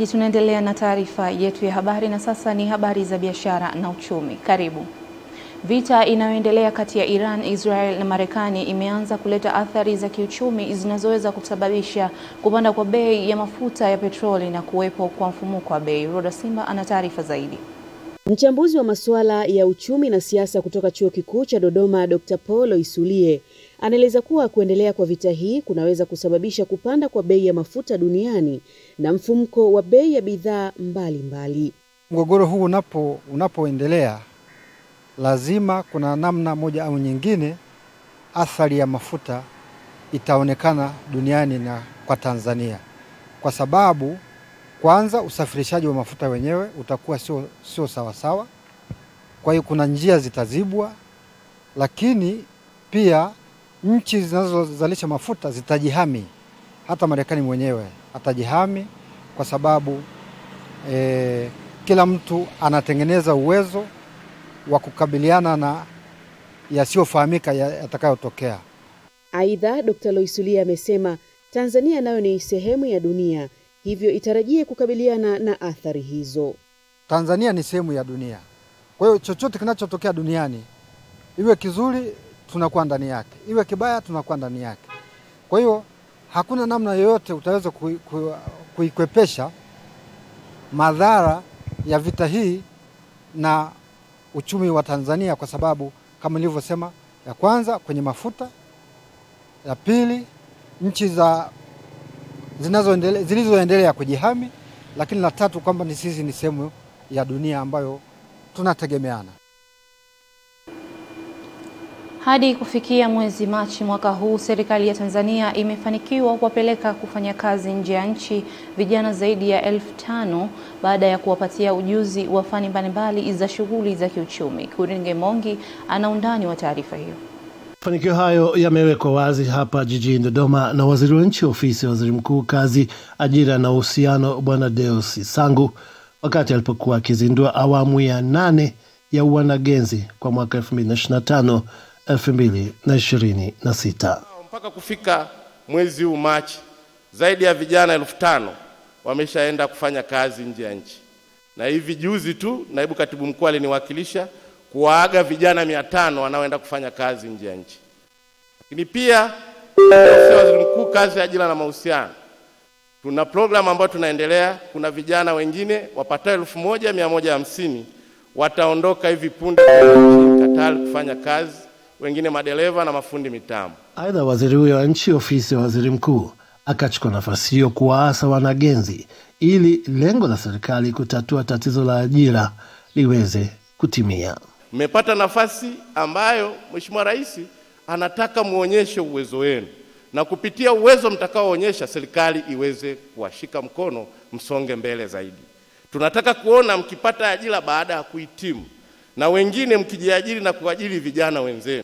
Tunaendelea na taarifa yetu ya habari na sasa ni habari za biashara na uchumi. Karibu. Vita inayoendelea kati ya Iran, Israel na Marekani imeanza kuleta athari za kiuchumi zinazoweza kusababisha kupanda kwa bei ya mafuta ya petroli na kuwepo kwa mfumuko wa bei. Roda Simba ana taarifa zaidi. Mchambuzi wa masuala ya uchumi na siasa kutoka Chuo Kikuu cha Dodoma, Dr. Paul Loisulie, anaeleza kuwa kuendelea kwa vita hii kunaweza kusababisha kupanda kwa bei ya mafuta duniani na mfumuko wa bei ya bidhaa mbalimbali. Mgogoro huu unapoendelea, lazima kuna namna moja au nyingine athari ya mafuta itaonekana duniani na kwa Tanzania. Kwa sababu kwanza usafirishaji wa mafuta wenyewe utakuwa sio sawa. Kwa hiyo kuna njia zitazibwa, lakini pia nchi zinazozalisha mafuta zitajihami. Hata Marekani mwenyewe atajihami kwa sababu kila mtu anatengeneza uwezo wa kukabiliana na yasiyofahamika yatakayotokea. Aidha, Dr. Loisulie amesema Tanzania nayo ni sehemu ya dunia, hivyo itarajie kukabiliana na athari hizo. Tanzania ni sehemu ya dunia. Kwa hiyo chochote kinachotokea duniani, iwe kizuri tunakuwa ndani yake, iwe kibaya tunakuwa ndani yake. Kwa hiyo hakuna namna yoyote utaweza kuikwepesha madhara ya vita hii na uchumi wa Tanzania, kwa sababu kama nilivyosema, ya kwanza kwenye mafuta, ya pili nchi zilizoendelea kujihami, lakini la tatu kwamba sisi ni sehemu ya dunia ambayo tunategemeana. Hadi kufikia mwezi Machi mwaka huu, serikali ya Tanzania imefanikiwa kuwapeleka kufanya kazi nje ya nchi vijana zaidi ya 5,000 baada ya kuwapatia ujuzi wa fani mbalimbali za shughuli za kiuchumi. Kuringe Mongi ana undani wa taarifa hiyo. Mafanikio hayo yamewekwa wazi hapa jijini Dodoma na Waziri wa Nchi, Ofisi ya Waziri Mkuu, Kazi, Ajira na Uhusiano, Bwana Deus Sangu, wakati alipokuwa akizindua awamu ya 8 ya uwanagenzi kwa mwaka 2025-2026. Mpaka kufika mwezi huu Machi, zaidi ya vijana 5,000 wameshaenda kufanya kazi nje ya nchi. Na hivi juzi tu Naibu Katibu Mkuu aliniwakilisha kuwaaga vijana 500 wanaoenda kufanya kazi nje ya nchi. Lakini pia Ofisi ya Waziri Mkuu, Kazi, Ajira na Mahusiano, tuna programu ambayo tunaendelea. Kuna vijana wengine wapatao 1150 wataondoka hivi punde nchini Qatar kufanya kazi, wengine madereva na mafundi mitambo. Aidha, waziri huyo wa Nchi, Ofisi ya Waziri Mkuu, akachukua nafasi hiyo kuwaasa wanagenzi ili lengo la serikali kutatua tatizo la ajira liweze kutimia. Mmepata nafasi ambayo Mheshimiwa Rais anataka muonyeshe uwezo wenu, na kupitia uwezo mtakaoonyesha serikali iweze kuwashika mkono msonge mbele zaidi. Tunataka kuona mkipata ajira baada ya kuhitimu, na wengine mkijiajiri na kuajiri vijana wenzenu.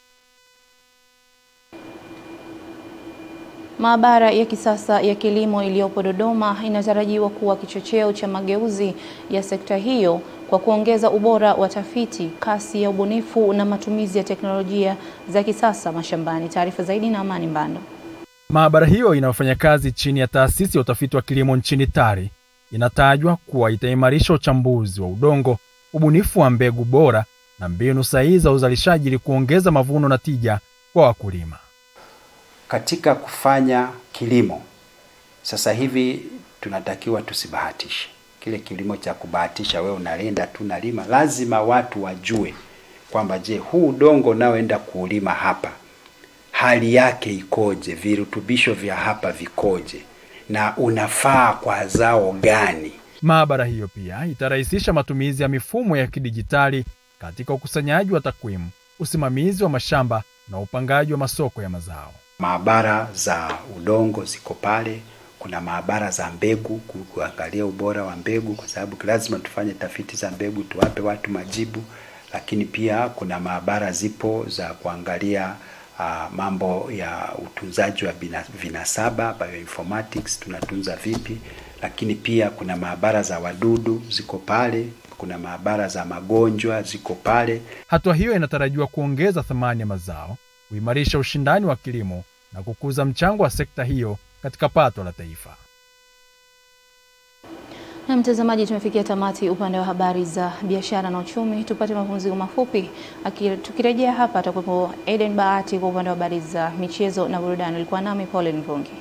Maabara ya kisasa ya kilimo iliyopo Dodoma inatarajiwa kuwa kichocheo cha mageuzi ya sekta hiyo kwa kuongeza ubora wa tafiti, kasi ya ubunifu na matumizi ya teknolojia za kisasa mashambani. Taarifa zaidi na Amani Mbando. Maabara hiyo inayofanya kazi chini ya Taasisi ya Utafiti wa Kilimo nchini TARI inatajwa kuwa itaimarisha uchambuzi wa udongo, ubunifu wa mbegu bora na mbinu sahihi za uzalishaji ili kuongeza mavuno na tija kwa wakulima. Katika kufanya kilimo sasa hivi tunatakiwa tusibahatishe. Kile kilimo cha kubahatisha, wewe unalenda tu nalima, lazima watu wajue kwamba je, huu udongo naoenda kuulima hapa hali yake ikoje, virutubisho vya hapa vikoje, na unafaa kwa zao gani. Maabara hiyo pia itarahisisha matumizi ya mifumo ya kidijitali katika ukusanyaji wa takwimu, usimamizi wa mashamba na upangaji wa masoko ya mazao. Maabara za udongo ziko pale, kuna maabara za mbegu kuangalia ubora wa mbegu, kwa sababu lazima tufanye tafiti za mbegu tuwape watu majibu. Lakini pia kuna maabara zipo za kuangalia mambo ya utunzaji wa vinasaba, bioinformatics, tunatunza vipi. Lakini pia kuna maabara za wadudu ziko pale, kuna maabara za magonjwa ziko pale. Hatua hiyo inatarajiwa kuongeza thamani ya mazao, kuimarisha ushindani wa kilimo na kukuza mchango wa sekta hiyo katika pato la taifa. Na mtazamaji, tumefikia tamati upande wa habari za biashara na uchumi. Tupate mapumziko mafupi. Tukirejea hapa atakuwepo Eden Bahati kwa upande wa habari za michezo na burudani. Ulikuwa nami Pauline Mvungi.